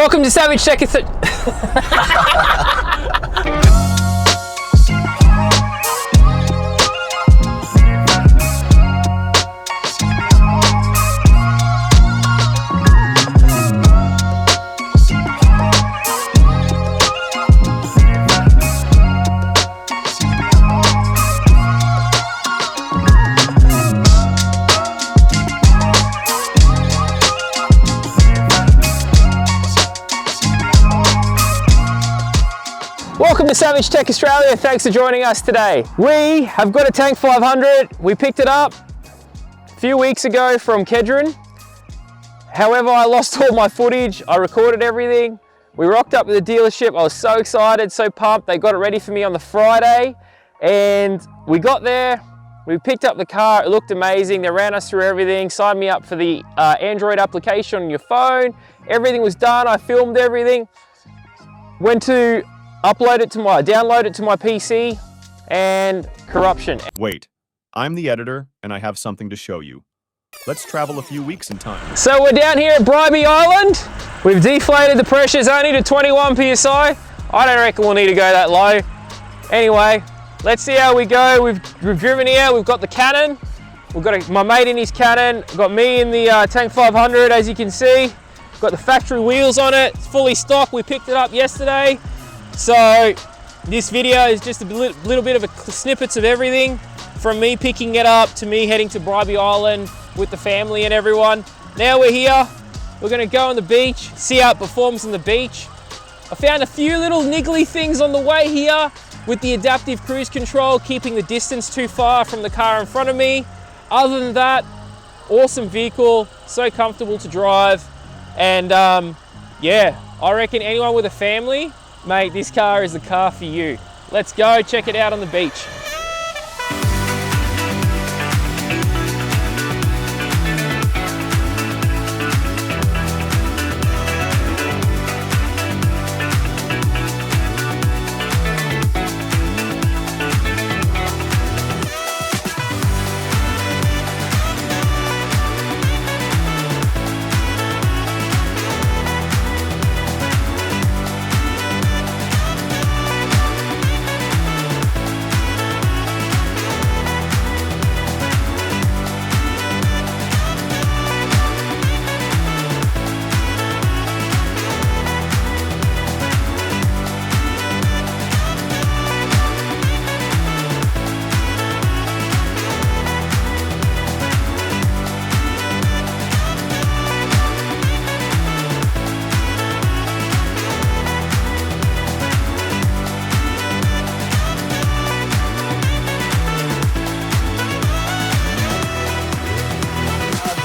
Welcome to Savage Checkers. Welcome to Savage Tech Australia. Thanks for joining us today. We have got a Tank 500. We picked it up a few weeks ago from Kedron. However, I lost all my footage. I recorded everything. We rocked up at the dealership. I was so excited, so pumped. They got it ready for me on the Friday and we got there. We picked up the car. It looked amazing. They ran us through everything, signed me up for the Android application on your phone. Everything was done. I filmed everything. Went to download it to my PC, and corruption. Wait, I'm the editor, and I have something to show you. Let's travel a few weeks in time. So we're down here at Bribey Island. We've deflated the pressures only to 21 PSI. I don't reckon we'll need to go that low. Anyway, let's see how we go. We've driven here, we've got the Canon. We've got my mate in his Canon. We've got me in the Tank 500, as you can see. We've got the factory wheels on it. It's fully stocked. We picked it up yesterday. So this video is just a little bit of snippets of everything from me picking it up to me heading to Bribey Island with the family and everyone. Now we're here, we're gonna go on the beach, see how it performs on the beach. I found a few little niggly things on the way here with the adaptive cruise control, keeping the distance too far from the car in front of me. Other than that, awesome vehicle, so comfortable to drive. And yeah, I reckon anyone with a family, mate, this car is the car for you. Let's go check it out on the beach.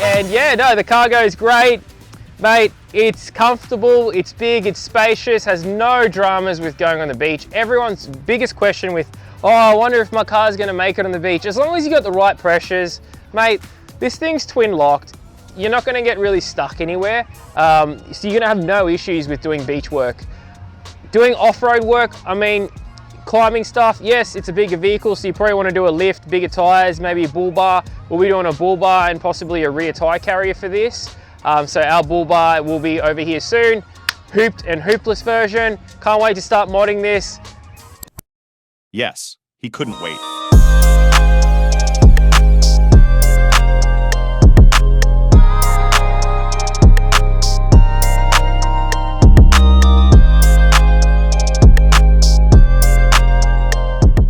And yeah, no, the cargo is great, mate. It's comfortable, it's big, it's spacious, has no dramas with going on the beach. Everyone's biggest question with, oh, I wonder if my car's gonna make it on the beach. As long as you got the right pressures, mate, this thing's twin locked. You're not gonna get really stuck anywhere. So you're gonna have no issues with doing beach work. Doing off-road work, I mean, climbing stuff, yes, it's a bigger vehicle, so you probably want to do a lift, bigger tires, maybe a bull bar. We'll be doing a bull bar and possibly a rear tire carrier for this. So our bull bar will be over here soon. Hooped and hoopless version. Can't wait to start modding this. Yes, he couldn't wait.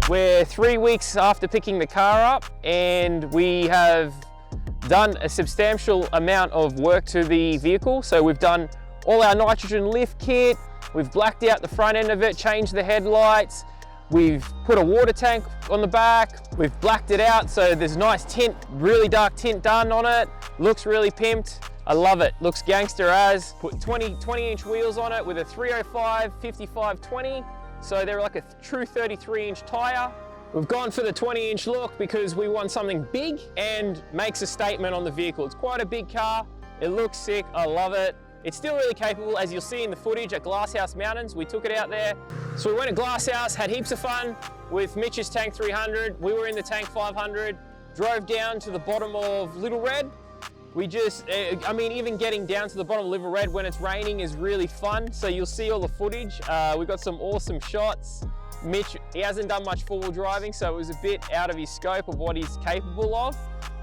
We're 3 weeks after picking the car up and we have done a substantial amount of work to the vehicle. So we've done all our nitrogen lift kit, we've blacked out the front end of it, changed the headlights, we've put a water tank on the back, we've blacked it out so there's nice tint, really dark tint done on it, looks really pimped. I love it, looks gangster as. Put 20-inch wheels on it with a 305 55-20. So they're like a true 33-inch tire. We've gone for the 20-inch look because we want something big and makes a statement on the vehicle. It's quite a big car. It looks sick. I love it. It's still really capable, as you'll see in the footage at Glasshouse Mountains. We took it out there. So we went to Glasshouse, had heaps of fun with Mitch's Tank 300. We were in the Tank 500, drove down to the bottom of Little Red, We just, I mean, even getting down to the bottom of Little Red when it's raining is really fun. So you'll see all the footage. We've got some awesome shots. Mitch, he hasn't done much four-wheel driving, so it was a bit out of his scope of what he's capable of.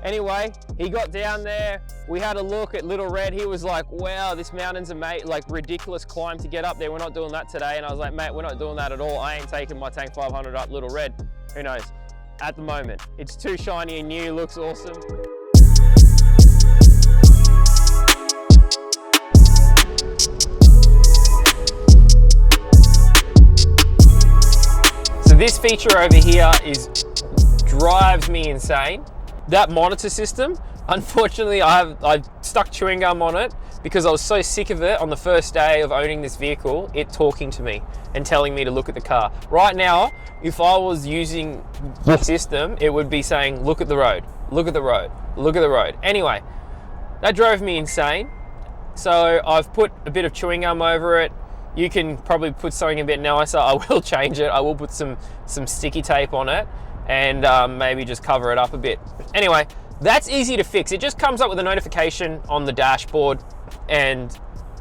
Anyway, he got down there. We had a look at Little Red. He was like, wow, this mountain's a like ridiculous climb to get up there. We're not doing that today. And I was like, mate, we're not doing that at all. I ain't taking my Tank 500 up Little Red. Who knows? At the moment, it's too shiny and new, looks awesome. This feature over here drives me insane. That monitor system, unfortunately, I've stuck chewing gum on it because I was so sick of it on the first day of owning this vehicle, it talking to me and telling me to look at the car. Right now, if I was using the system, it would be saying, look at the road, look at the road, look at the road. Anyway, that drove me insane. So I've put a bit of chewing gum over it. You can probably put something a bit nicer. I will change it. I will put some sticky tape on it and maybe just cover it up a bit. Anyway, that's easy to fix. It just comes up with a notification on the dashboard and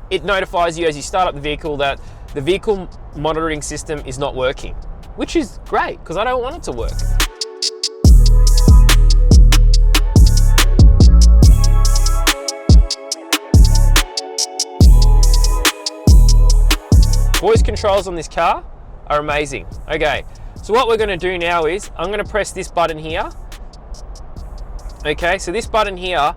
it notifies you as you start up the vehicle that the vehicle monitoring system is not working, which is great because I don't want it to work. Voice controls on this car are amazing. Okay, so what we're going to do now is I'm going to press this button here. Okay, so this button here,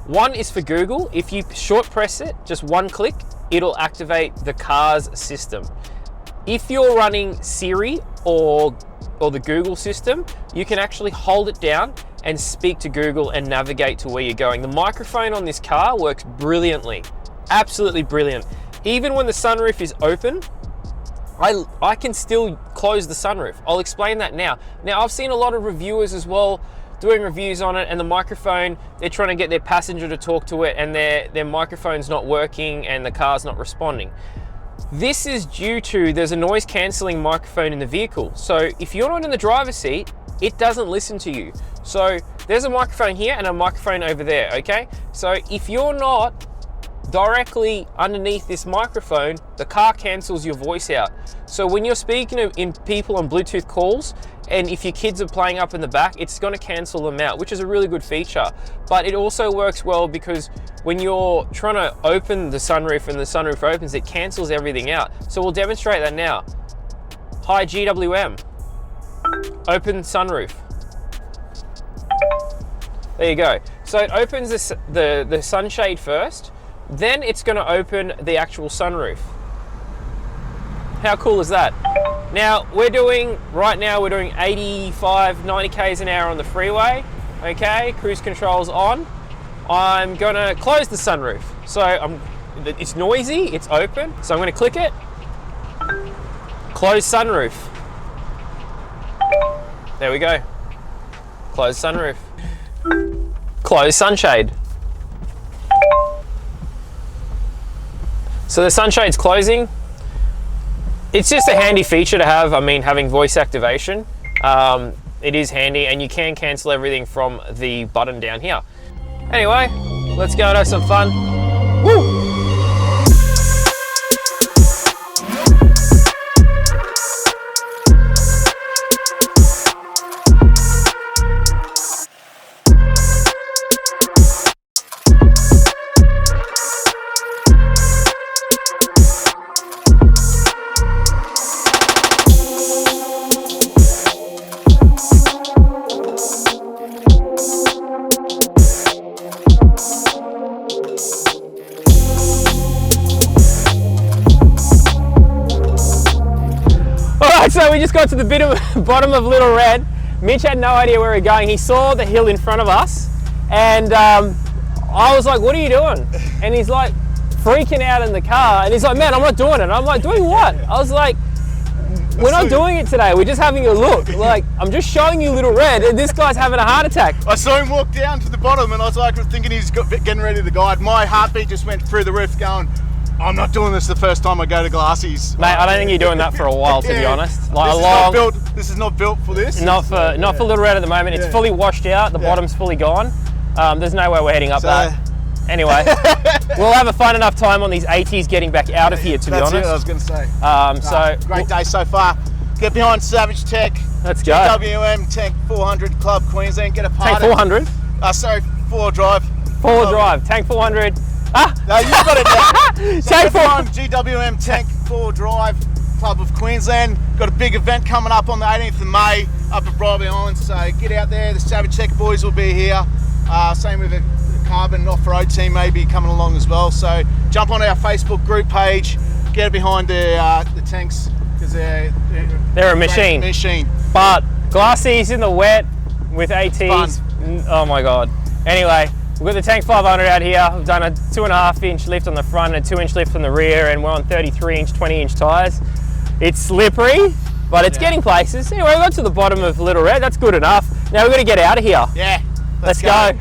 one is for Google. If you short press it, just one click, it'll activate the car's system. If you're running Siri or the Google system, you can actually hold it down and speak to Google and navigate to where you're going. The microphone on this car works brilliantly, absolutely brilliant. Even when the sunroof is open, I can still close the sunroof. I'll explain that now. Now, I've seen a lot of reviewers as well doing reviews on it, and the microphone, they're trying to get their passenger to talk to it and their microphone's not working and the car's not responding. This is due to, there's a noise cancelling microphone in the vehicle. So if you're not in the driver's seat, it doesn't listen to you. So there's a microphone here and a microphone over there, okay? So if you're not directly underneath this microphone, the car cancels your voice out. So when you're speaking in people on Bluetooth calls, and if your kids are playing up in the back, it's going to cancel them out, which is a really good feature. But it also works well because when you're trying to open the sunroof and the sunroof opens, it cancels everything out. So we'll demonstrate that now. Hi GWM, open sunroof. There you go. So it opens the sunshade first, then it's going to open the actual sunroof. How cool is that? Now right now we're doing 85, 90 Ks an hour on the freeway. Okay, cruise control's on. I'm gonna close the sunroof. So it's noisy, it's open. So I'm gonna click it. Close sunroof. There we go. Close sunroof. Close sunshade. So the sunshade's closing. It's just a handy feature to have. I mean, having voice activation, it is handy, and you can cancel everything from the button down here. Anyway, let's go and have some fun. Woo! So we just got to the bottom of Little Red. Mitch had no idea where we were going. He saw the hill in front of us, and I was like, what are you doing? And he's like freaking out in the car, and he's like, man, I'm not doing it. I'm like, doing what? I was like, we're not doing it today. We're just having a look. Like, I'm just showing you Little Red, and this guy's having a heart attack. I saw him walk down to the bottom, and I was like thinking he's getting ready to guide. My heartbeat just went through the roof going, I'm not doing this the first time I go to Glasshouse. Mate, I don't think you're doing that for a while, to be honest. Like this is not built for this. Not for Little Red at the moment. It's fully washed out. The bottom's fully gone. There's no way we're heading up that. Anyway, we'll have a fun enough time on these ATs getting back out of here, to be honest. That's what I was going to say. Great day so far. Get behind Savage Tech. Let's go. GWM Tank 400 Club Queensland. Get a part Tank 400? Sorry, 4 drive. 4 drive. Tank 400. No, you've got it now. So Tank 4. GWM Tank 4 Drive Club of Queensland. Got a big event coming up on the 18th of May up at Bribie Island. So get out there. The Savage Tech boys will be here. Same with the Carbon off-road team may be coming along as well. So jump on our Facebook group page. Get behind the tanks because they're a machine. But Glassies in the wet with ATs. Fun. Oh my God. Anyway. We've got the Tank 500 out here. We've done a 2.5 inch lift on the front and a 2 inch lift on the rear, and we're on 33 inch, 20 inch tyres. It's slippery, but it's getting places. Anyway, we got to the bottom of Little Red. That's good enough. Now we've got to get out of here. Yeah, let's go.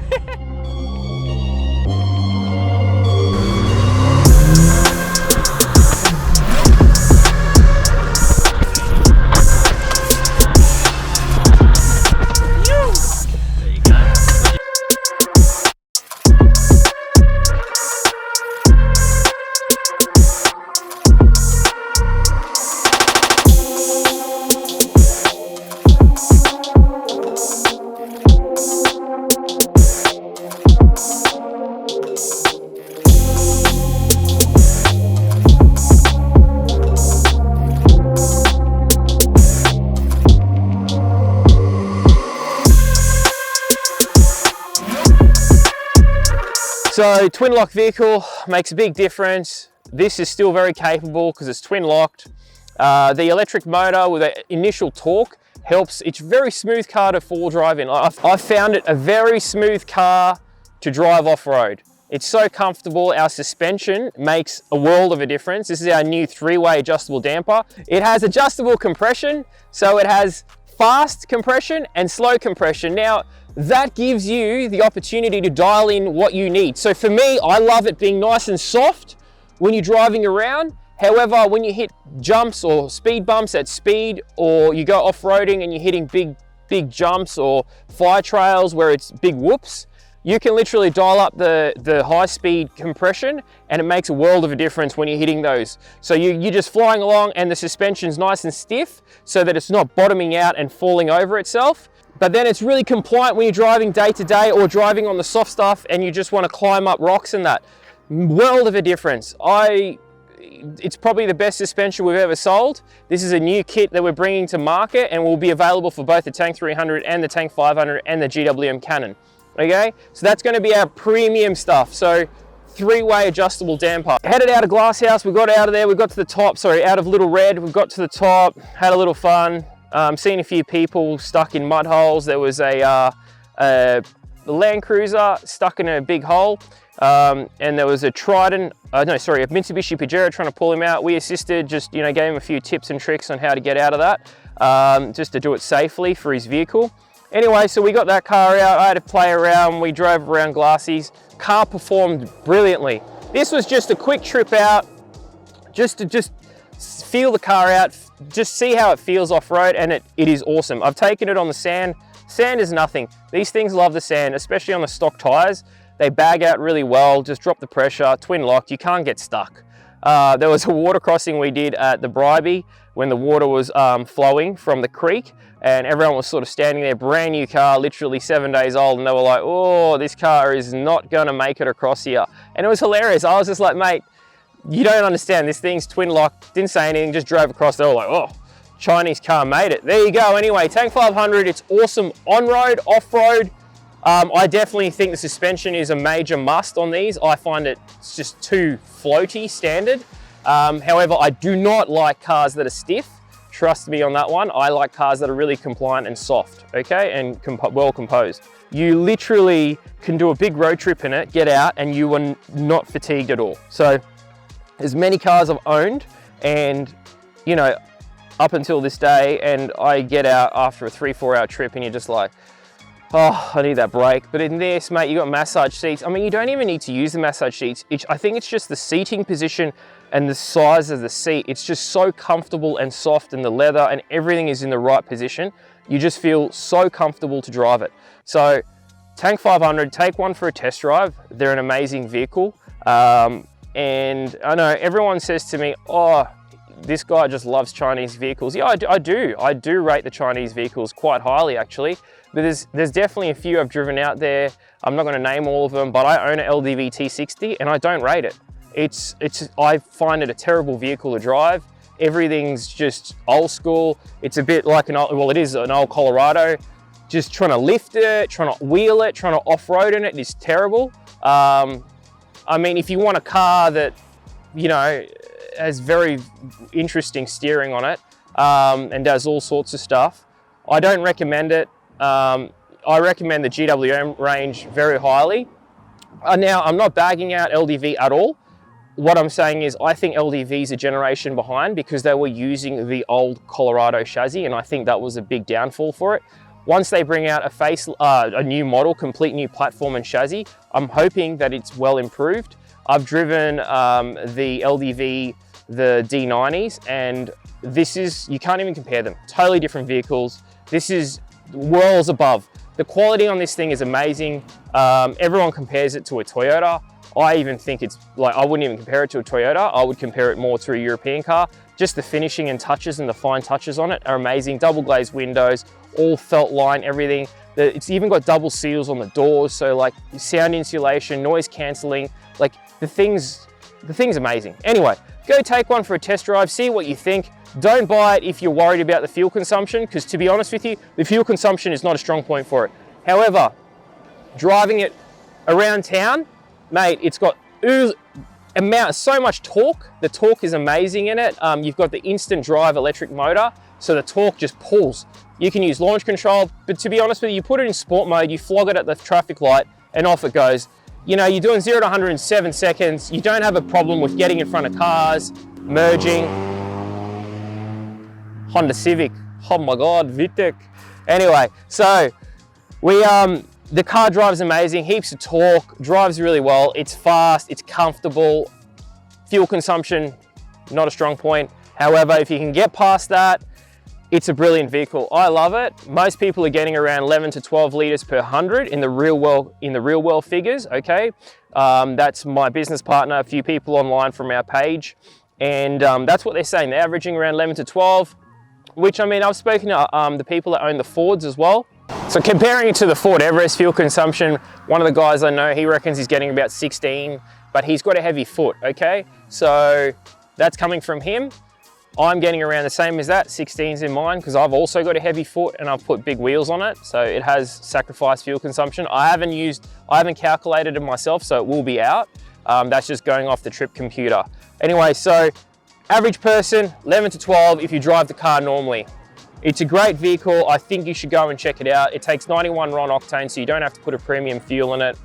So twin lock vehicle makes a big difference. This is still very capable because it's twin locked. The electric motor with an initial torque helps. It's a very smooth car to four drive in. I found it a very smooth car to drive off-road. It's so comfortable. Our suspension makes a world of a difference. This is our new 3-way adjustable damper. It has adjustable compression, so it has fast compression and slow compression. Now, that gives you the opportunity to dial in what you need. So for me, I love it being nice and soft when you're driving around. However, when you hit jumps or speed bumps at speed, or you go off-roading and you're hitting big jumps or fire trails where it's big whoops, you can literally dial up the high-speed compression, and it makes a world of a difference when you're hitting those. So you're just flying along and the suspension's nice and stiff so that it's not bottoming out and falling over itself. But then it's really compliant when you're driving day to day or driving on the soft stuff and you just want to climb up rocks and that. World of a difference. It's probably the best suspension we've ever sold. This is a new kit that we're bringing to market and will be available for both the Tank 300 and the Tank 500 and the GWM Cannon. Okay, so that's going to be our premium stuff. So 3-way adjustable damper. Headed out of Glasshouse, we got out of there, we got to the top, out of Little Red, we got to the top, had a little fun. Seen a few people stuck in mud holes. There was a Land Cruiser stuck in a big hole, and there was a Trident, a Mitsubishi Pajero trying to pull him out. We assisted, just gave him a few tips and tricks on how to get out of that, just to do it safely for his vehicle. Anyway, so we got that car out. I had to play around. We drove around Glassies. Car performed brilliantly. This was just a quick trip out, just to feel the car out, just see how it feels off-road, and it is awesome. I've taken it on the sand. Sand is nothing. These things love the sand, especially on the stock tires. They bag out really well, just drop the pressure, twin locked, you can't get stuck. There was a water crossing we did at the Bribie when the water was flowing from the creek, and everyone was sort of standing there, brand new car, literally 7 days old, and they were like, oh, this car is not gonna make it across here. And it was hilarious. I was just like, mate, you don't understand, this thing's twin locked, didn't say anything, just drove across. They were like, oh, Chinese car made it. There you go. Anyway, Tank 500, it's awesome on-road, off-road. I definitely think the suspension is a major must on these. I find it's just too floaty standard. However, I do not like cars that are stiff. Trust me on that one. I like cars that are really compliant and soft, okay, and well composed. You literally can do a big road trip in it, get out, and you are not fatigued at all. So there's many cars I've owned, and up until this day, and I get out after a 3-4 hour trip and you're just like, oh, I need that break. But in this, mate, you got massage seats. I mean, you don't even need to use the massage seats. I think it's just the seating position and the size of the seat. It's just so comfortable and soft, and the leather and everything is in the right position. You just feel so comfortable to drive it. So Tank 500, take one for a test drive. They're an amazing vehicle. And I know everyone says to me, oh, this guy just loves Chinese vehicles. Yeah, I do. I do rate the Chinese vehicles quite highly, actually. But there's definitely a few I've driven out there. I'm not going to name all of them, but I own an LDV T60 and I don't rate it. I find it a terrible vehicle to drive. Everything's just old school. It's a bit like it is an old Colorado. Just trying to lift it, trying to wheel it, trying to off-road in it is terrible. I mean, if you want a car that, you know, has very interesting steering on it and does all sorts of stuff, I don't recommend it. I recommend the GWM range very highly. Now, I'm not bagging out LDV at all. What I'm saying is I think LDV is a generation behind because they were using the old Colorado chassis, and I think that was a big downfall for it. Once they bring out a new model, complete new platform and chassis, I'm hoping that it's well improved. I've driven the LDV, the D90s, and you can't even compare them. Totally different vehicles. This is worlds above. The quality on this thing is amazing. Everyone compares it to a Toyota. I even think it's like, I wouldn't even compare it to a Toyota. I would compare it more to a European car. Just the finishing and touches and the fine touches on it are amazing. Double glazed windows, all felt line, everything. It's even got double seals on the doors. So like sound insulation, noise cancelling, like the thing's amazing. Anyway, go take one for a test drive, see what you think. Don't buy it if you're worried about the fuel consumption, because to be honest with you, the fuel consumption is not a strong point for it. However, driving it around town, mate, it's got so much torque. The torque is amazing in it. You've got the instant drive electric motor, so the torque just pulls. You can use launch control, but to be honest with you, you put it in sport mode, you flog it at the traffic light, and off it goes. You know, you're doing 0 to 100 in 7 seconds. You don't have a problem with getting in front of cars, merging. Honda Civic, oh my God, Vitek. Anyway, so the car drives amazing, heaps of torque, drives really well. It's fast, it's comfortable. Fuel consumption, not a strong point. However, if you can get past that, it's a brilliant vehicle. I love it. Most people are getting around 11 to 12 liters per 100 in the real world figures, okay? That's my business partner, a few people online from our page, and that's what they're saying. They're averaging around 11 to 12, which, I mean, I've spoken to the people that own the Fords as well. So comparing it to the Ford Everest fuel consumption, one of the guys I know, he reckons he's getting about 16, but he's got a heavy foot, okay? So that's coming from him. I'm getting around the same as that, 16s in mine, because I've also got a heavy foot and I've put big wheels on it, so it has sacrificed fuel consumption. I haven't calculated it myself, so it will be out. That's just going off the trip computer. Anyway, so average person, 11 to 12 if you drive the car normally. It's a great vehicle. I think you should go and check it out. It takes 91 RON octane, so you don't have to put a premium fuel in it.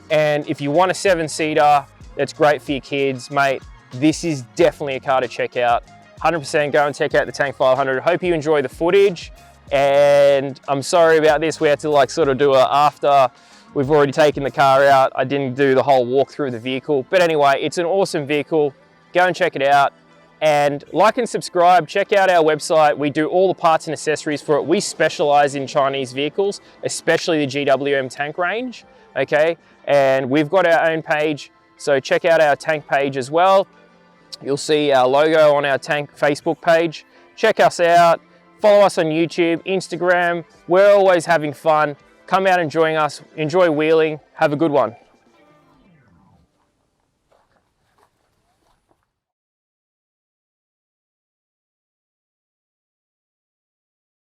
And if you want a 7-seater, that's great for your kids, mate. This is definitely a car to check out. 100% go and check out the Tank 500. Hope you enjoy the footage. And I'm sorry about this. We had to like sort of do it after we've already taken the car out. I didn't do the whole walk through the vehicle. But anyway, it's an awesome vehicle. Go and check it out. And like and subscribe, check out our website. We do all the parts and accessories for it. We specialize in Chinese vehicles, especially the GWM tank range, okay? And we've got our own page, so check out our tank page as well. You'll see our logo on our tank Facebook page. Check us out, follow us on YouTube, Instagram. We're always having fun. Come out and join us, enjoy wheeling. Have a good one.